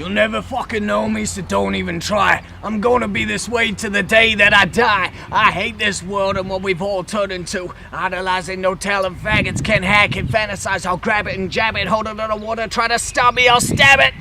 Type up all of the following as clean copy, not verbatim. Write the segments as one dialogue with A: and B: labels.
A: You'll never fucking know me, so don't even try. I'm gonna be this way to the day that I die. I hate this world and what we've all turned into. Idolizing no talent faggots can hack it, fantasize, I'll grab it and jab it. Hold it underwater, try to stop me, I'll stab it.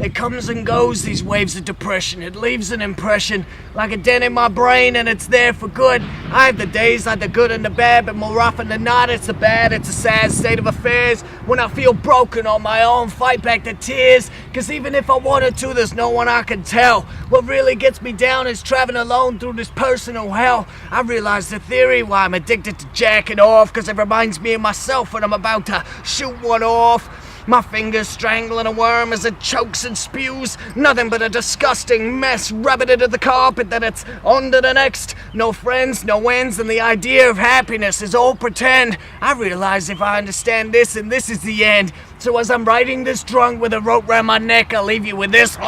A: It comes and goes, these waves of depression. It leaves an impression, like a dent in my brain, and it's there for good. I have the days like the good and the bad, but more often than not, it's the bad. It's a sad state of affairs. When I feel broken on my own, fight back the tears. Cause even if I wanted to, there's no one I can tell. What really gets me down is traveling alone through this personal hell. I realize the theory why I'm addicted to jacking off, cause it reminds me of myself when I'm about to shoot one off. My fingers strangling a worm as it chokes and spews. Nothing but a disgusting mess. Rub it into the carpet, then it's on to the next. No friends, no ends, and the idea of happiness is all pretend. I realize if I understand this, and this is the end. So as I'm writing this drunk with a rope around my neck, I'll leave you with this.
B: So,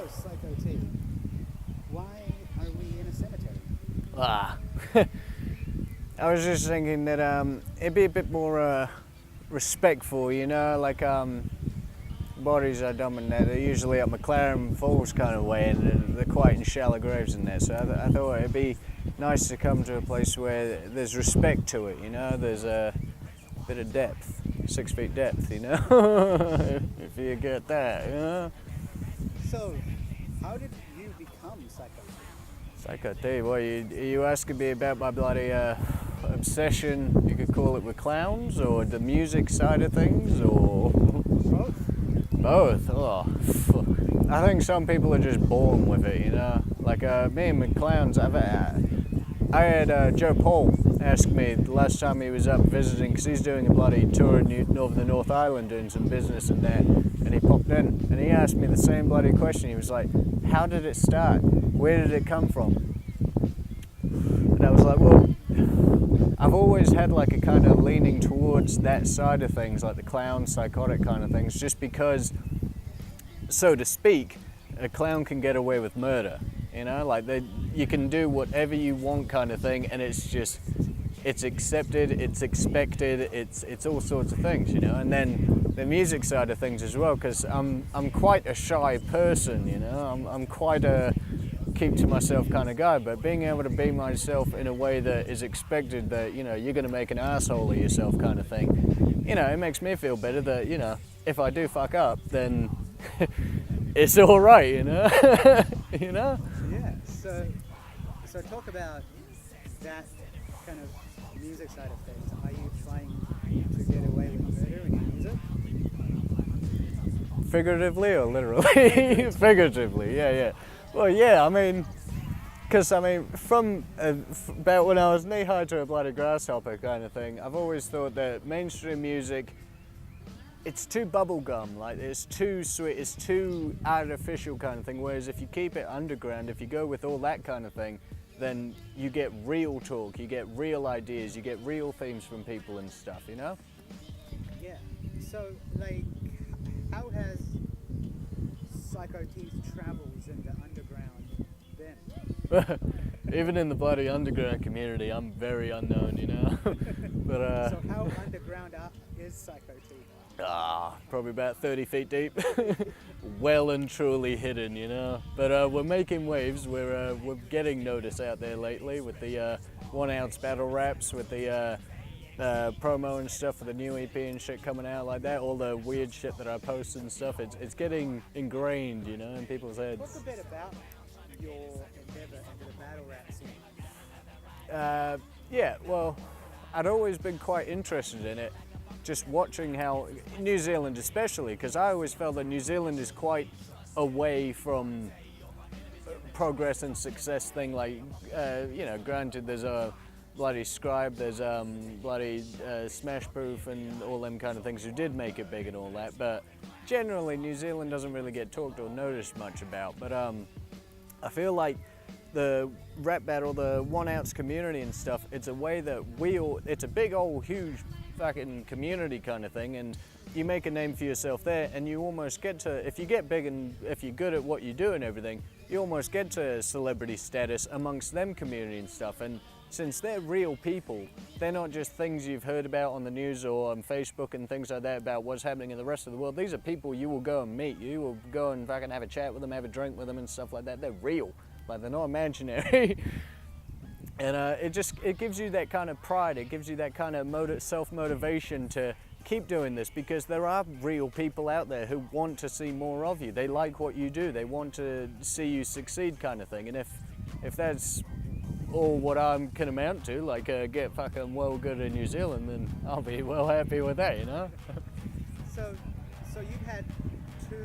B: Psyko T, why are we in a cemetery?
C: I was just thinking that it'd be a bit more respectful, you know, like bodies are dumb and they're usually up McLaren Falls kind of way, and they're quite in shallow graves in there. So I thought it'd be nice to come to a place where there's respect to it, you know. There's a bit of depth, 6 feet depth, you know, if you get that, you know.
B: So, how did you become Psyko T?
C: Psyko T, well, you asking me about my bloody obsession, you could call it, with clowns, or the music side of things, or
B: Both?
C: both? Oh, fuck. I think some people are just born with it, you know. Like me and the clowns, I had Joe Paul ask me the last time he was up visiting, because he's doing a bloody tour in the North Island doing some business in there, and he popped in and he asked me the same bloody question. He was like, how did it start? Where did it come from? And I was like, well, I've always had like a kind of leaning towards that side of things, like the clown, psychotic kind of things, just because, so to speak, a clown can get away with murder, you know, like you can do whatever you want kind of thing, and it's just, it's accepted, it's expected, it's all sorts of things, you know. And then the music side of things as well, because I'm quite a shy person, you know. I'm quite a keep to myself kind of guy, but being able to be myself in a way that is expected, that, you know, you're going to make an asshole of yourself kind of thing, you know, it makes me feel better that, you know, if I do fuck up, then it's all right, you know. You know.
B: Yeah. So talk about that kind of music side of things. Are you trying to get away with murder in your music?
C: Figuratively or literally? Figuratively, yeah. Well, yeah, I mean, because, I mean, from about when I was knee-high to a bloody grasshopper kind of thing, I've always thought that mainstream music, it's too bubblegum, like, it's too sweet, it's too artificial kind of thing, whereas if you keep it underground, if you go with all that kind of thing, then you get real talk, you get real ideas, you get real themes from people and stuff, you know?
B: Yeah. So, like, how has Psyko T's travels in the underground been?
C: Even in the bloody underground community, I'm very unknown, you know? But
B: so how underground is Psyko T?
C: Probably about 30 feet deep. Well and truly hidden, you know. But we're making waves. We're getting notice out there lately with the 1 ounce battle raps, with the promo and stuff for the new EP and shit coming out like that. All the weird shit that I post and stuff. It's getting ingrained, you know, in people's heads.
B: Talk a bit about your endeavour into the battle rap scene.
C: Yeah, well, I'd always been quite interested in it. Just watching how, New Zealand especially, because I always felt that New Zealand is quite away from progress and success thing, like, you know, granted there's a bloody Scribe, there's bloody Smash Proof and all them kind of things who did make it big and all that, but generally New Zealand doesn't really get talked or noticed much about. But I feel like the rap battle, the 1 ounce community and stuff, it's a way that it's a big old huge fucking community kind of thing, and you make a name for yourself there, and you almost get to, if you get big and if you're good at what you do and everything, you almost get to celebrity status amongst them community and stuff. And since they're real people, they're not just things you've heard about on the news or on Facebook and things like that about what's happening in the rest of the world. These are people you will go and meet. You will go and fucking have a chat with them, have a drink with them and stuff like that. They're real, like they're not imaginary. And it gives you that kind of pride. It gives you that kind of self-motivation to keep doing this, because there are real people out there who want to see more of you. They like what you do. They want to see you succeed, kind of thing. And if that's all what I can amount to, like get fucking well good in New Zealand, then I'll be well happy with that, you know?
B: So you've had 2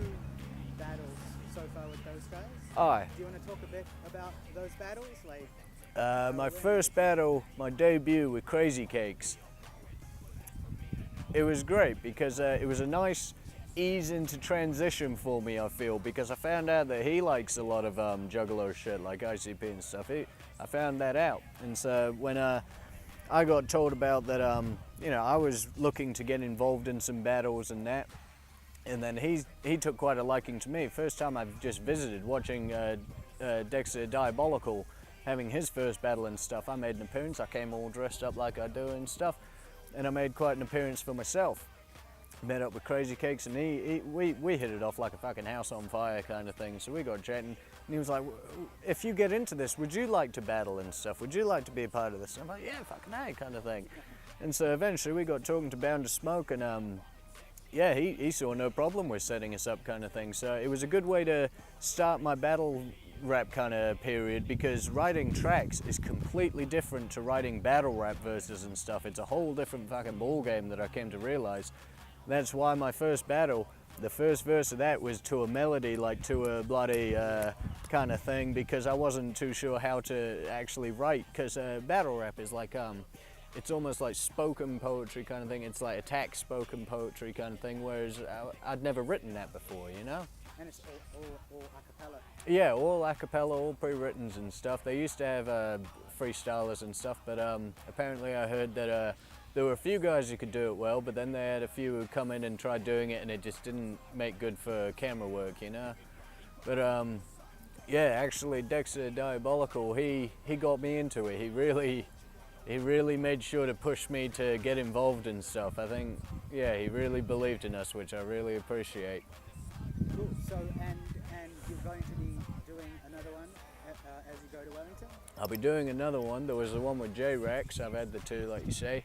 B: battles so far with those guys?
C: Aye.
B: Do you want to talk a bit about those battles? Like
C: my first battle, my debut with Crazy Cakes, it was great because it was a nice ease into transition for me, I feel, because I found out that he likes a lot of juggalo shit like ICP and stuff. I found that out, and so when I got told about that, you know, I was looking to get involved in some battles and that, and then he took quite a liking to me. First time I've just visited, watching Dexter Diabolical having his first battle and stuff. I made an appearance. I came all dressed up like I do and stuff, and I made quite an appearance for myself. Met up with Crazy Cakes, and we hit it off like a fucking house on fire kind of thing. So we got chatting, and he was like, if you get into this, would you like to battle and stuff? Would you like to be a part of this? And I'm like, yeah, fucking hey, kind of thing. And so eventually we got talking to Bound to Smoke, and yeah, he saw no problem with setting us up kind of thing. So it was a good way to start my battle rap kind of period, because writing tracks is completely different to writing battle rap verses and stuff. It's a whole different fucking ball game that I came to realize. That's why my first battle, the first verse of that was to a melody, like to a bloody kind of thing, because I wasn't too sure how to actually write, because battle rap is like, it's almost like spoken poetry kind of thing. It's like attack spoken poetry kind of thing, whereas I'd never written that before, you know?
B: And it's all a cappella.
C: Yeah, all a cappella, all pre-written and stuff. They used to have freestylers and stuff, but apparently I heard that there were a few guys who could do it well, but then they had a few who come in and tried doing it, and it just didn't make good for camera work, you know? But yeah, actually Dexter Diabolical, he got me into it. He really made sure to push me to get involved and stuff. I think, yeah, he really believed in us, which I really appreciate.
B: Cool. So, and you're going to be doing another one as you go to Wellington?
C: I'll be doing another one. There was the one with J-Rex. I've had the 2, like you say.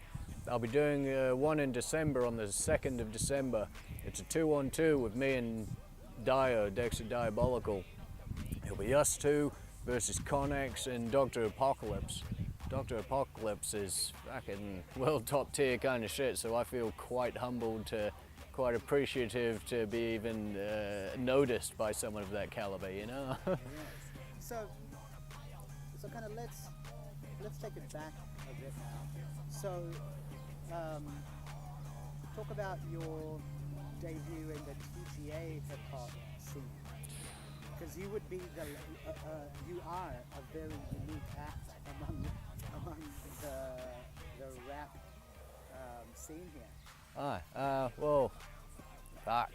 C: I'll be doing one in December, on the 2nd of December. It's a 2-on-2 with me and Dexter Diabolical. It'll be us 2 versus Connex and Dr. Apocalypse. Dr. Apocalypse is fucking world top tier kind of shit, so I feel quite humbled quite appreciative to be even noticed by someone of that caliber, you know?
B: Yeah. So kind of let's take it back a bit now. So talk about your debut in the TGA hip hop scene, because you would be you are a very unique act among the rap scene here.
C: Well, fuck.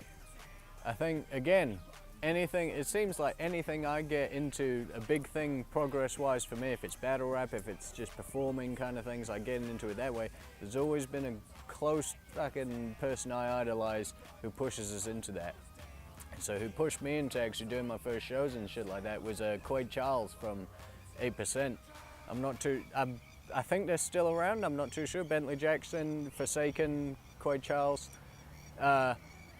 C: I think, again, it seems like anything I get into, a big thing progress-wise for me, if it's battle rap, if it's just performing kind of things, like getting into it that way, there's always been a close fucking person I idolize who pushes us into that. So who pushed me into actually doing my first shows and shit like that was Quaid Charles from 8%. I think they're still around, I'm not too sure. Bentley Jackson, Forsaken, Quaid Charles.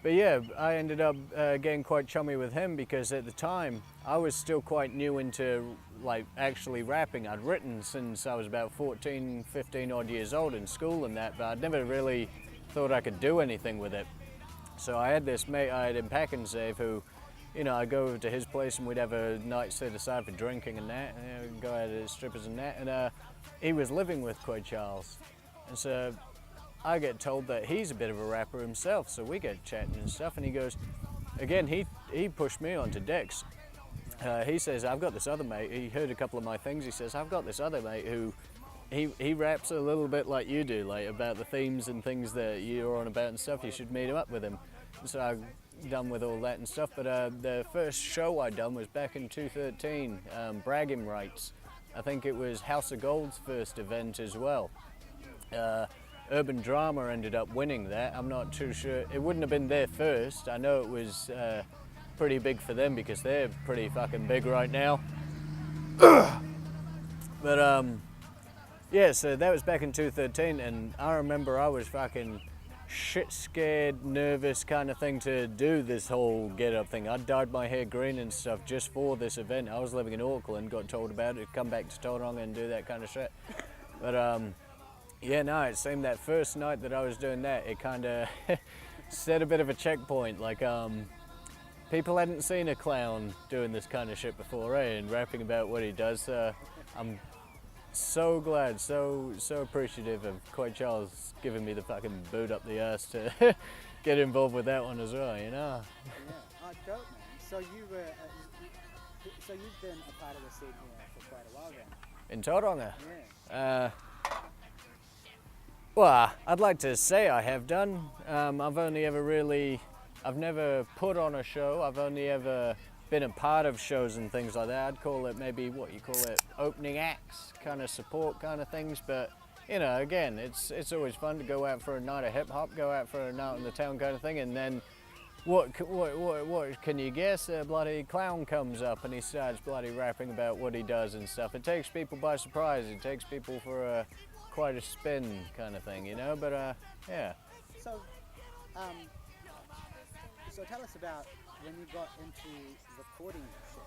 C: But yeah, I ended up getting quite chummy with him, because at the time I was still quite new into like actually rapping. I'd written since I was about 14, 15 odd years old in school and that, but I'd never really thought I could do anything with it. So I had this mate I had in Pack and Save who, you know, I'd go over to his place and we'd have a night set aside for drinking and that, and, you know, we'd go out at strippers and that, and he was living with Quaid Charles. And so I get told that he's a bit of a rapper himself, so we get chatting and stuff, and he goes, again, he pushed me onto Dex. He says, I've got this other mate, he heard a couple of my things, he says, I've got this other mate who, he raps a little bit like you do, like about the themes and things that you're on about and stuff, you should meet him up with him. So I done with all that and stuff, but the first show I done was back in 2013, Bragging Rights. I think it was House of Gold's first event as well. Urban Drama ended up winning that. I'm not too sure. It wouldn't have been their first. I know it was pretty big for them because they're pretty fucking big right now. But yeah, so that was back in 2013, and I remember I was fucking shit scared, nervous kind of thing to do this whole get up thing. I dyed my hair green and stuff just for this event. I was living in Auckland, got told about it, come back to Tauranga and do that kind of shit. But yeah, no, it seemed that first night that I was doing that, it kind of set a bit of a checkpoint. Like people hadn't seen a clown doing this kind of shit before, and rapping about what he does. I'm so glad, so appreciative of Quite Charles giving me the fucking boot up the ass to get involved with that one as well, you know.
B: Yeah, dope, man. So you were, so you've been a part of the scene here for quite a while then.
C: In Tauranga?
B: Yeah.
C: Well, I'd like to say I have done. I've never put on a show. I've only ever been a part of shows and things like that. I'd call it maybe what you call it, opening acts, kind of support kind of things. But you know, again, it's always fun to go out for a night of hip hop, go out for a night in the town kind of thing, and then what can you guess? A bloody clown comes up and he starts bloody rapping about what he does and stuff. It takes people by surprise. It takes people for quite a spin kind of thing, you know. But yeah.
B: So, so tell us about when you got into recording that shit.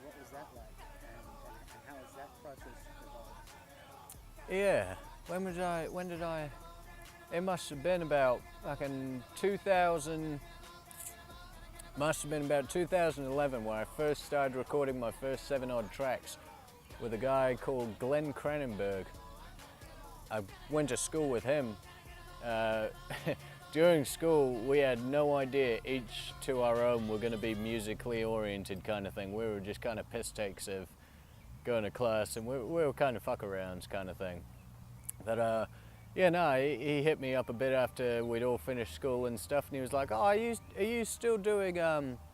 B: What was that like, and how has that process evolved?
C: Yeah. When did I? It must have been about fucking 2000. Must have been about 2011 when I first started recording my first 7-odd tracks with a guy called Glenn Cranenberg. I went to school with him. During school, we had no idea each to our own were going to be musically oriented kind of thing. We were just kind of piss takes of going to class, and we were kind of fuck arounds kind of thing. But yeah, no, he hit me up a bit after we'd all finished school and stuff, and he was like, "Oh, are you still doing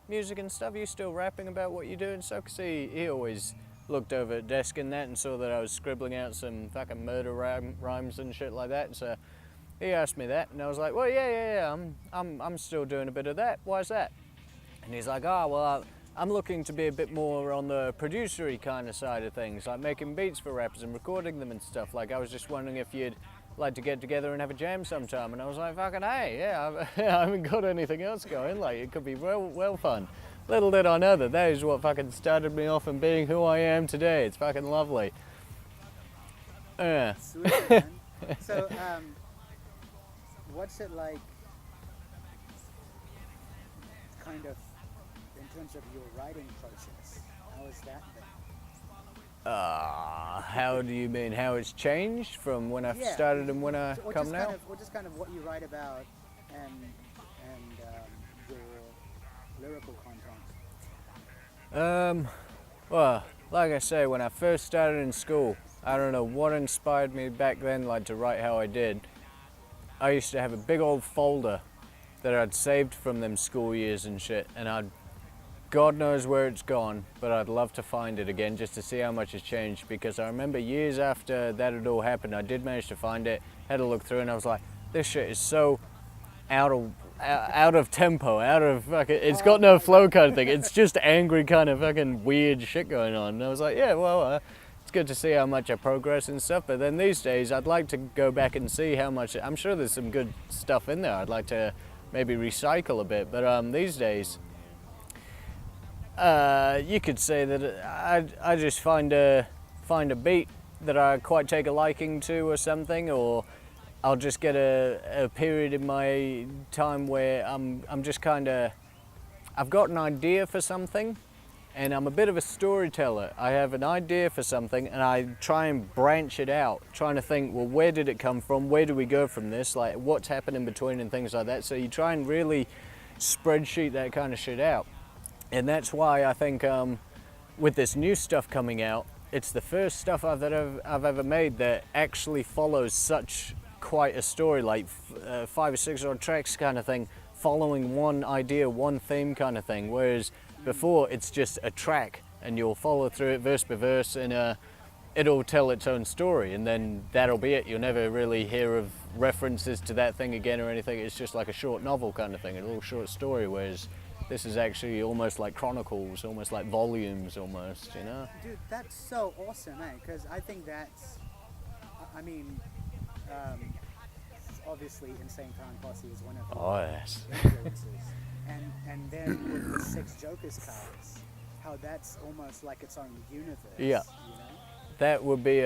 C: music and stuff? Are you still rapping about what you do and stuff?" Because he always looked over at desk and that and saw that I was scribbling out some fucking murder rhymes and shit like that. And so he asked me that, and I was like, "Well, yeah, I'm still doing a bit of that. Why's that?" And he's like, "Oh, well, I'm looking to be a bit more on the producery kind of side of things, like making beats for rappers and recording them and stuff. Like, I was just wondering if you'd like to get together and have a jam sometime." And I was like, "Fucking hey, yeah, I haven't got anything else going. Like, it could be well fun." Little did I know that is what fucking started me off in being who I am today. It's fucking lovely. Yeah.
B: Sweet, man. So, what's it like, kind of, in terms of your writing process? How has that been?
C: How do you mean? How it's changed from when I started and when I come now?
B: Or just kind of what you write about and your lyrical content.
C: Well, like I say, when I first started in school, I don't know what inspired me back then, like to write how I did. I used to have a big old folder that I'd saved from them school years and shit, and God knows where it's gone, but I'd love to find it again just to see how much has changed, because I remember years after that had all happened, I did manage to find it, had a look through, and I was like, this shit is so out of tempo, it's got no flow kind of thing. It's just angry kind of fucking weird shit going on. And I was like, yeah, well, it's good to see how much I progress and stuff, but then these days I'd like to go back and see how much, I'm sure there's some good stuff in there. I'd like to maybe recycle a bit, but these days, you could say that I just find a beat that I quite take a liking to or something, or I'll just get a period in my time where I'm just kind of, I've got an idea for something, and I'm a bit of a storyteller. I have an idea for something and I try and branch it out, trying to think, well, where did it come from? Where do we go from this? Like, what's happened in between and things like that. So you try and really spreadsheet that kind of shit out. And that's why I think with this new stuff coming out, it's the first stuff I've ever made that actually follows such quite a story, like 5 or 6 odd tracks kind of thing, following one idea, one theme kind of thing, whereas before it's just a track and you'll follow through it verse by verse, and it'll tell its own story, and then that'll be it. You'll never really hear of references to that thing again or anything. It's just like a short novel kind of thing, a little short story, whereas this is actually almost like chronicles, almost like volumes almost, you know?
B: Dude, that's so awesome, eh? Because I think that's, I mean, obviously Insane Clown Posse is one of the
C: Yes.
B: influences. And then with the Six Jokers cards, how that's almost like its own universe.
C: Yeah.
B: You know?
C: That would be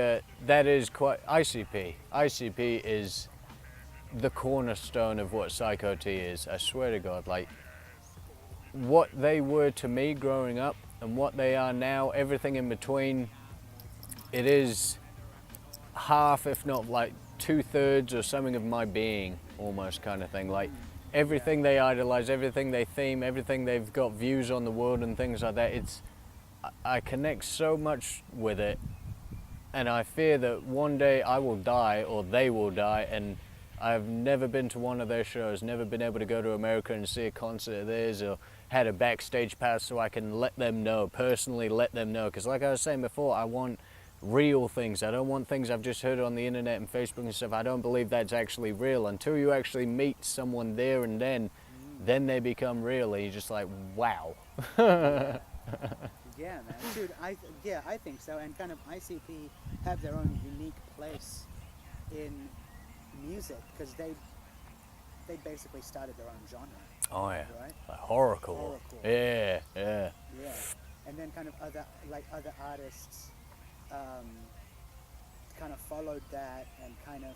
C: that is quite, ICP. ICP is the cornerstone of what Psyko T is, I swear to God. Like, what they were to me growing up and what they are now, everything in between, it is half, if not like 2/3 or something of my being, almost kind of thing. Like, everything they idolize, everything they theme, everything they've got views on the world and things like that, I connect so much with it, and I fear that one day I will die or they will die, and I've never been to one of their shows, never been able to go to America and see a concert of theirs, or had a backstage pass so I can let them know, personally let them know. Because like I was saying before, I want real things. I don't want things I've just heard on the internet and Facebook and stuff. I don't believe that's actually real. Until you actually meet someone there and then they become real, and you're just like, wow.
B: Yeah, man. Dude, I think so. And kind of ICP have their own unique place in music because they basically started their own genre.
C: Oh yeah,
B: right?
C: like horrorcore. Yeah.
B: Yeah, and then kind of other artists kind of followed that and kind of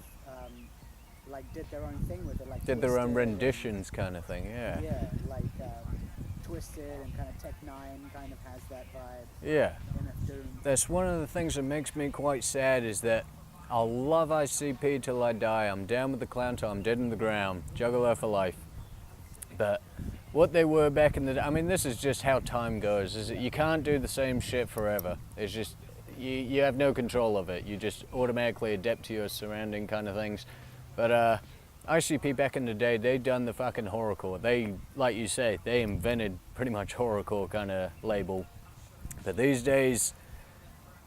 B: like did their own thing with it, like
C: Did their own
B: Twisted
C: renditions kind of thing, yeah.
B: Yeah, like Twisted and kind of Tech Nine kind of has that vibe.
C: Yeah.
B: MF Doom.
C: That's one of the things that makes me quite sad, is that I'll love ICP till I die. I'm down with the clown till I'm dead in the ground. Juggalo for life. But what they were back in the day, I mean, this is just how time goes, is that you can't do the same shit forever. It's just, you have no control of it. You just automatically adapt to your surrounding kind of things. But ICP back in the day, they done the fucking horrorcore. They, like you say, they invented pretty much horrorcore kind of label. But these days,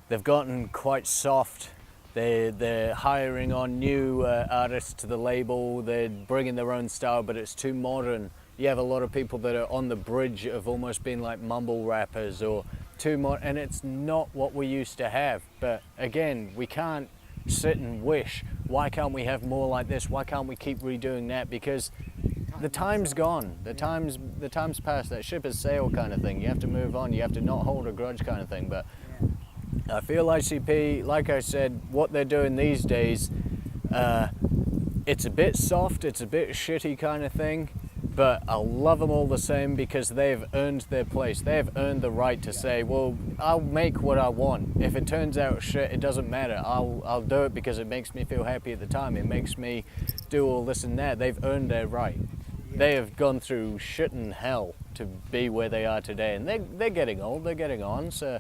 C: they've gotten quite soft. They're hiring on new artists to the label. They're bringing their own style, but it's too modern. You have a lot of people that are on the bridge of almost being like mumble rappers or too modern, and it's not what we used to have. But again, we can't sit and wish, why can't we have more like this? Why can't we keep redoing that? Because the time's gone. The time's past. That ship has sailed kind of thing. You have to move on. You have to not hold a grudge kind of thing. But I feel ICP, like I said, what they're doing these days, it's a bit soft, it's a bit shitty kind of thing, but I love them all the same because they've earned their place. They've earned the right to say, well, I'll make what I want. If it turns out shit, it doesn't matter. I'll do it because it makes me feel happy at the time. It makes me do all this and that. They've earned their right. They have gone through shit and hell to be where they are today, and they're getting old, they're getting on, so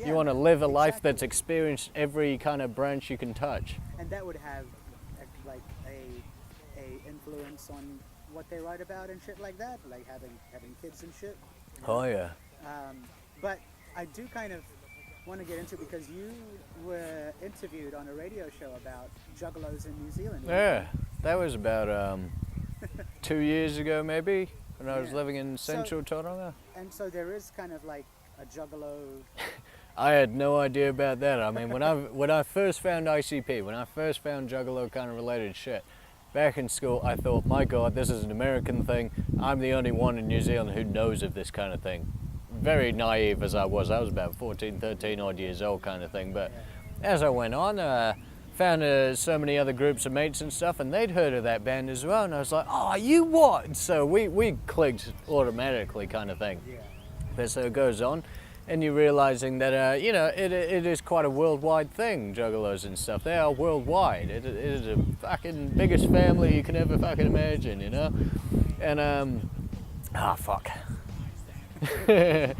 C: you want to live a life that's experienced every kind of branch you can touch.
B: And that would have like a influence on what they write about and shit like that, like having kids and shit. You know?
C: Oh yeah.
B: But I do kind of want to get into, because you were interviewed on a radio show about juggalos in New Zealand.
C: Yeah, that was about 2 years ago maybe, when I was living in central Tauranga.
B: And so there is kind of like a juggalo.
C: I had no idea about that. I mean, when I first found ICP, when I first found juggalo kind of related shit, back in school, I thought, my God, this is an American thing. I'm the only one in New Zealand who knows of this kind of thing. Very naive as I was about 14, 13 odd years old kind of thing. But as I went on, found so many other groups of mates and stuff, and they'd heard of that band as well. And I was like, oh, you what? And so we clicked automatically kind of thing.
B: Yeah.
C: But so it goes on. And you're realizing that, you know, it is quite a worldwide thing, juggalos and stuff. They are worldwide. It is a fucking biggest family you can ever fucking imagine, you know? And, fuck.
B: Shit.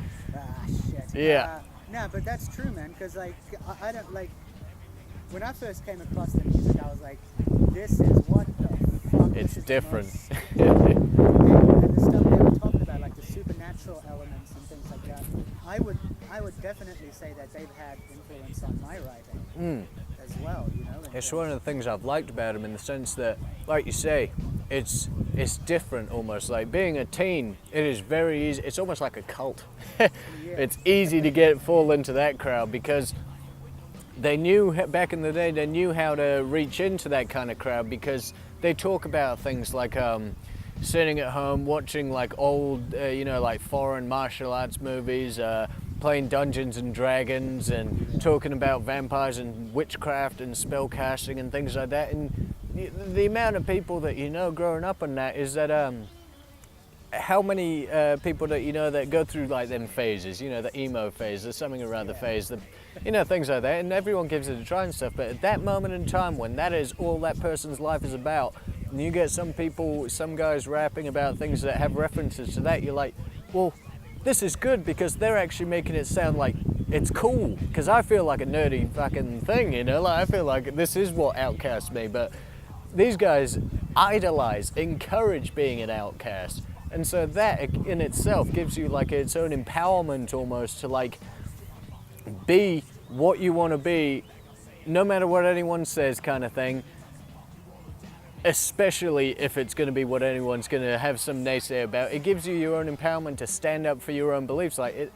C: Yeah.
B: No, but that's true, man, because, like, I don't, like, when I first came across the music, I was like, this is what the fuck.
C: It's different.
B: And the stuff they were talking about, like the supernatural cultural elements and things like that, I would definitely say that they've had influence on my writing as well. You know,
C: It's one of the things I've liked about them in the sense that, like you say, it's different almost. Like being a teen, it is very easy. It's almost like a cult. It's easy to fall into that crowd because they knew back in the day. They knew how to reach into that kind of crowd because they talk about things like sitting at home watching like old, like foreign martial arts movies. Playing Dungeons and Dragons and talking about vampires and witchcraft and spell casting and things like that. And the amount of people that you know growing up on that is that how many people that you know that go through like them phases, the emo phase, there's something around the phase, things like that, and everyone gives it a try and stuff. But at that moment in time when that is all that person's life is about, and you get some guys rapping about things that have references to that, you're like, well, this is good because they're actually making it sound like it's cool. Because I feel like a nerdy fucking thing, I feel like this is what outcasts me. But these guys idolize, encourage being an outcast. And so that in itself gives you like its own empowerment almost to like be what you want to be, no matter what anyone says kind of thing. Especially if it's going to be what anyone's going to have some naysay about. It gives you your own empowerment to stand up for your own beliefs. Like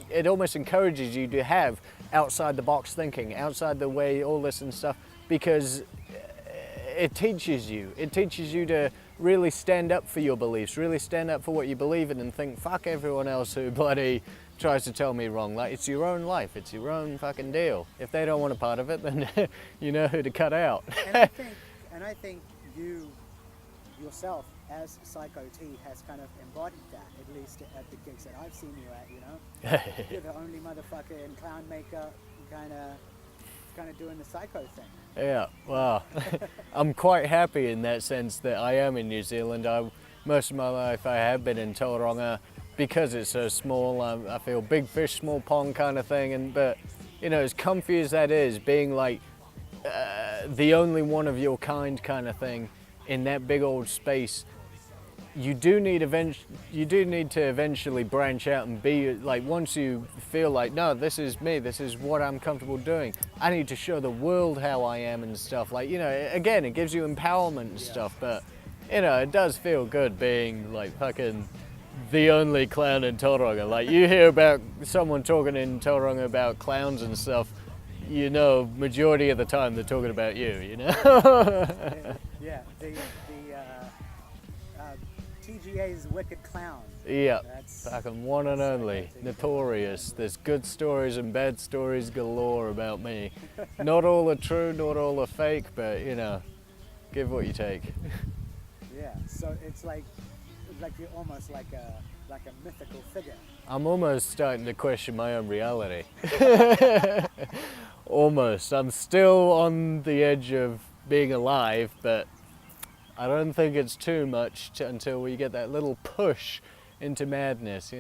C: it almost encourages you to have outside the box thinking, outside the way, all this and stuff, because it teaches you to really stand up for your beliefs, really stand up for what you believe in and think, fuck everyone else who bloody tries to tell me wrong. Like, it's your own life, it's your own fucking deal. If they don't want a part of it, then you know who to cut out.
B: And I think you yourself as Psyko T has kind of embodied that, at least at the gigs that I've seen you at, You're the only motherfucker in clown makeup kind of doing the Psyko thing.
C: Yeah, well, I'm quite happy in that sense that I am in New Zealand. Most of my life I have been in Tauranga because it's so small. I feel big fish, small pond kind of thing. But as comfy as that is, being like the only one of your kind of thing in that big old space, you do need to eventually branch out and be like, once you feel like, no, this is me, this is what I'm comfortable doing, I need to show the world how I am and stuff. Like, again, it gives you empowerment and stuff, but it does feel good being like fucking the only clown in Tauranga. Like, you hear about someone talking in Tauranga about clowns and stuff, majority of the time they're talking about you,
B: Yeah, the TGA's Wicked Clown.
C: Yeah,
B: That's
C: fucking one and only, notorious. There's good stories and bad stories galore about me. Not all are true, not all are fake, but give what you take.
B: Yeah, so it's like you're almost like a mythical figure.
C: I'm almost starting to question my own reality. Almost. I'm still on the edge of being alive, but I don't think it's too much until we get that little push into madness,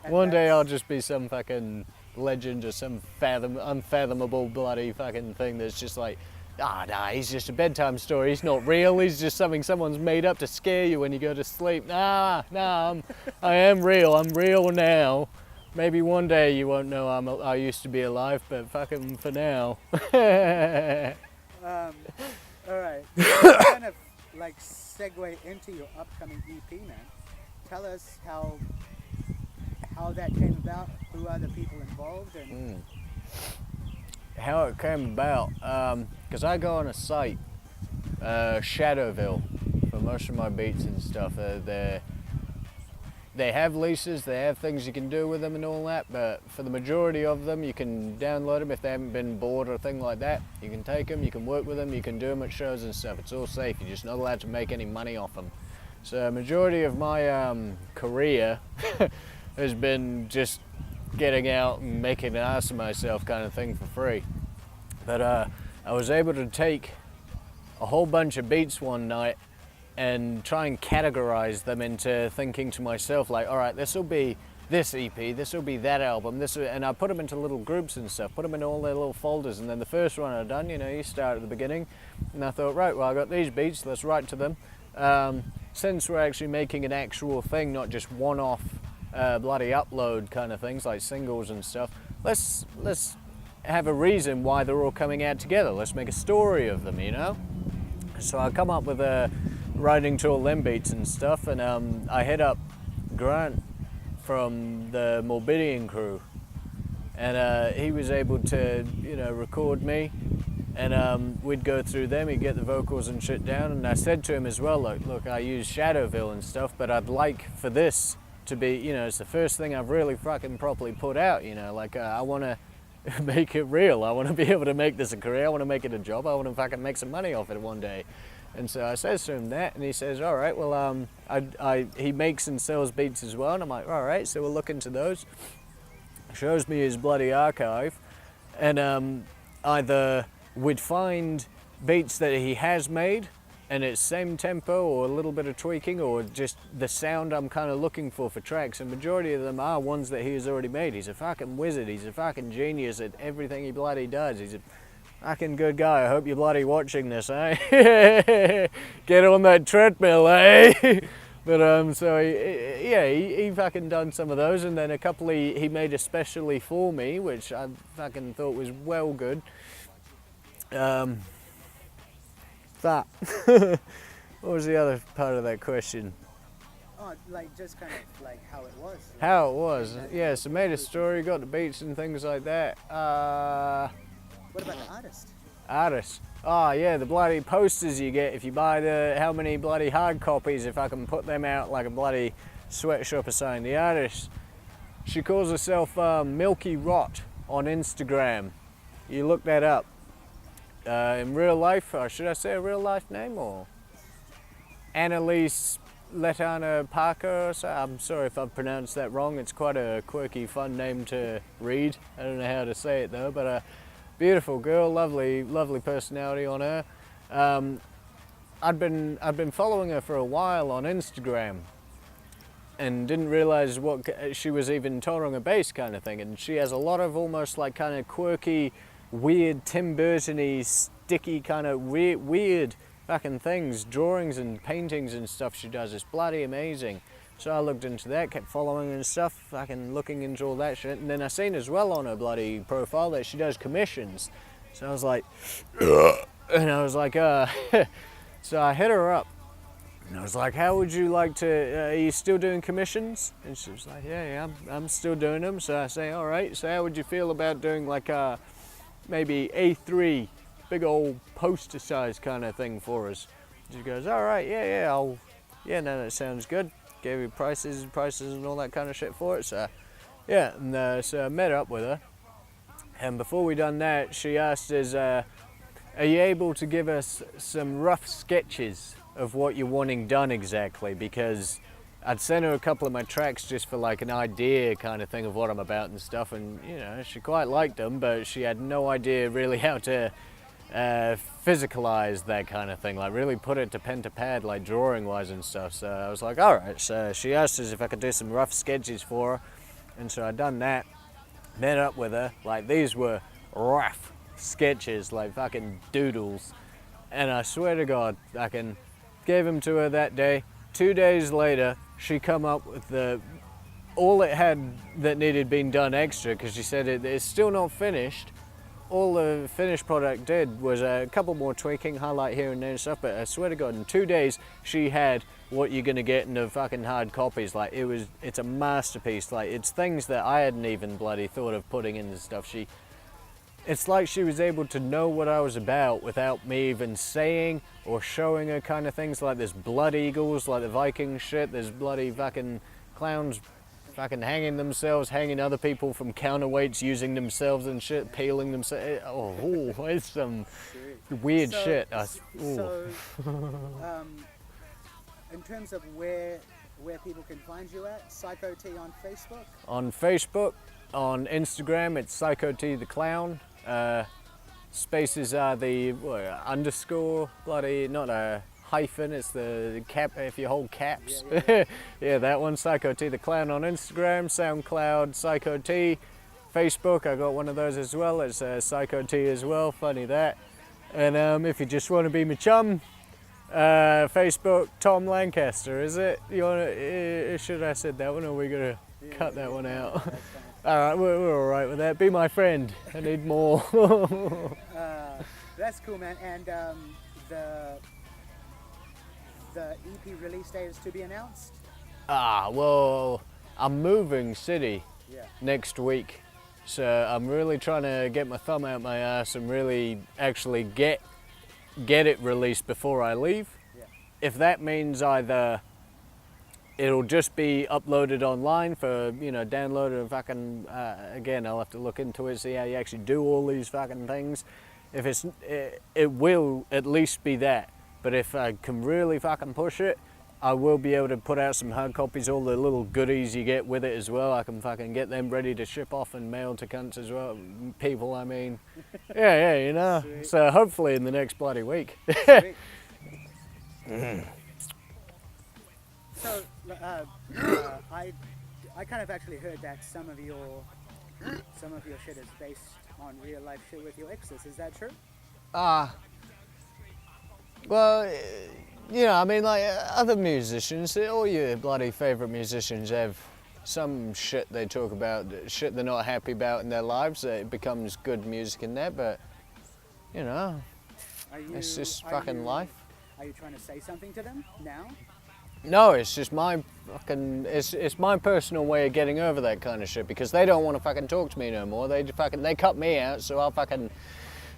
C: One day I'll just be some fucking legend or some unfathomable bloody fucking thing that's just like, nah, he's just a bedtime story, he's not real, he's just something someone's made up to scare you when you go to sleep. Nah, I am real, I'm real now. Maybe one day you won't know I used to be alive, but fucking for now.
B: All right, kind of like segue into your upcoming EP, man. Tell us how that came about, who are the people involved, and
C: how it came about, because I go on a site, Shadowville, for most of my beats and stuff. They have leases, they have things you can do with them and all that, but for the majority of them, you can download them if they haven't been bought or a thing like that. You can take them, you can work with them, you can do them at shows and stuff. It's all safe, you're just not allowed to make any money off them. So majority of my career has been just getting out and making an ass of myself kind of thing for free. But I was able to take a whole bunch of beats one night and try and categorize them into thinking to myself like, all right, this will be this EP, this will be that album, and I put them into little groups and stuff, put them in all their little folders. And then the first one I'd done, you start at the beginning, and I thought, right, well, I got these beats, let's write to them. since we're actually making an actual thing, not just one-off bloody upload kind of things like singles and stuff, let's have a reason why they're all coming out together. Let's make a story of them, you know? So I come up with writing to all them beats and stuff, and I hit up Grant from the Morbidian crew, and he was able to, you know, record me, and we'd go through them, he'd get the vocals and shit down, and I said to him as well, look, I use Shadowville and stuff, but I'd like for this to be, you know, it's the first thing I've really fucking properly put out, you know, like I want to make it real, I want to be able to make this a career, I want to make it a job, I want to fucking make some money off it one day. And so I says to him that, and he says, all right, well, he makes and sells beats as well, and I'm like, all right, so we'll look into those. Shows me his bloody archive, and either we'd find beats that he has made, and it's same tempo or a little bit of tweaking or just the sound I'm kind of looking for tracks, and majority of them are ones that he has already made. He's a fucking wizard, he's a fucking genius at everything he bloody does. He's a fucking good guy. I hope you're bloody watching this, eh? Get on that treadmill, eh? But so he fucking done some of those, and then a couple he made especially for me, which I fucking thought was well good. That. What was the other part of that question?
B: Oh, like just kind of like how it was.
C: How it was, yeah. So made a story, got the beats and things like that.
B: What about the artist?
C: Artist. Oh yeah, the bloody posters you get if you buy how many bloody hard copies, if I can put them out like a bloody sweatshop or something. The artist, she calls herself Milky Rot on Instagram. You look that up. In real life, or should I say a real life name, or Annalise Letana Parker? So I'm sorry if I've pronounced that wrong. It's quite a quirky, fun name to read. I don't know how to say it though, but beautiful girl, lovely personality on her. I'd been following her for a while on Instagram, and didn't realize what she was even touring a bass kind of thing. And she has a lot of almost like kind of quirky, weird Tim Burton-y, sticky kind of weird fucking things, drawings and paintings and stuff she does. It's bloody amazing. So I looked into that, kept following and stuff, fucking looking into all that shit. And then I seen as well on her bloody profile that she does commissions. So I was like, and I was like, so I hit her up. And I was like, how would you like to, are you still doing commissions? And she was like, yeah, I'm still doing them. So I say, all right, so how would you feel about doing like maybe A3, big old poster size kind of thing for us? She goes, all right, yeah, no, that sounds good. Gave me prices and all that kind of shit for it. So yeah, and so I met up with her. And before we done that, she asked us, are you able to give us some rough sketches of what you're wanting done exactly? Because I'd sent her a couple of my tracks just for like an idea kind of thing of what I'm about and stuff, and you know, she quite liked them, but she had no idea really how to physicalize that kind of thing, like really put it to pen to pad, like drawing wise and stuff. So I was like, all right. So she asked us if I could do some rough sketches for her, and so I done that, met up with her. Like these were rough sketches, like fucking doodles, and I swear to God, I gave them to her that day. 2 days later, she come up with all it had that needed being done extra, because she said it's still not finished. All the finished product did was a couple more tweaking, highlight here and there and stuff, but I swear to God, in 2 days, she had what you're gonna get in the fucking hard copies. Like it's a masterpiece. Like it's things that I hadn't even bloody thought of putting in the stuff. It's like she was able to know what I was about without me even saying or showing her kind of things. Like there's blood eagles, like the Viking shit. There's bloody fucking clowns fucking hanging themselves, hanging other people from counterweights, using themselves and shit, peeling themselves. Oh, it's some weird shit.
B: So, in terms of where people can find you at, Psyko T on Facebook?
C: On Facebook, on Instagram, it's Psyko T the Clown. Spaces are the underscore, bloody, not a hyphen, it's the cap, if you hold caps. Yeah, that one, Psyko T the Clown on Instagram, SoundCloud, Psyko T. Facebook, I got one of those as well, it's Psyko T as well, funny that. And if you just want to be my chum, Facebook, Tom Lancaster, is it? You wanna, should I said that one, or are we gonna cut that one out?
B: That's fine.
C: Alright, we're alright with that. Be my friend. I need more.
B: That's cool, man. And the EP release date is to be announced?
C: Well, I'm moving city
B: Yeah.
C: next week. So I'm really trying to get my thumb out my ass and really actually get it released before I leave.
B: Yeah.
C: If that means either it'll just be uploaded online for, download and fucking, again, I'll have to look into it, see how you actually do all these fucking things. If it will at least be that. But if I can really fucking push it, I will be able to put out some hard copies, all the little goodies you get with it as well. I can fucking get them ready to ship off and mail to cunts as well. People, I mean. Yeah,
B: Sweet.
C: So hopefully in the next bloody week.
B: Sweet. So, I kind of actually heard that some of your shit is based on real life shit with your exes. Is that true?
C: Well, I mean, like other musicians, all your bloody favourite musicians have some shit they talk about, shit they're not happy about in their lives. It becomes good music in there, but, it's just fucking life.
B: Are you trying to say something to them now?
C: No, it's just my fucking, it's my personal way of getting over that kind of shit, because they don't want to fucking talk to me no more. They cut me out, so I'll fucking,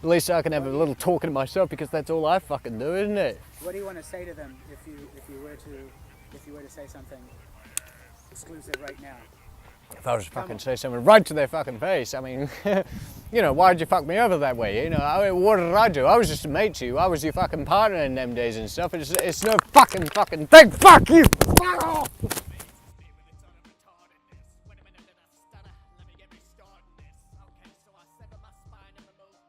C: at least I can have a little talking to myself, because that's all I fucking do, isn't it?
B: What do you want to say to them if you were to say something exclusive right now?
C: If I was to fucking say something right to their fucking face, I mean, why'd you fuck me over that way? What did I do? I was just a mate to you. I was your fucking partner in them days and stuff. It's no fucking thing. Fuck you! Fuck off!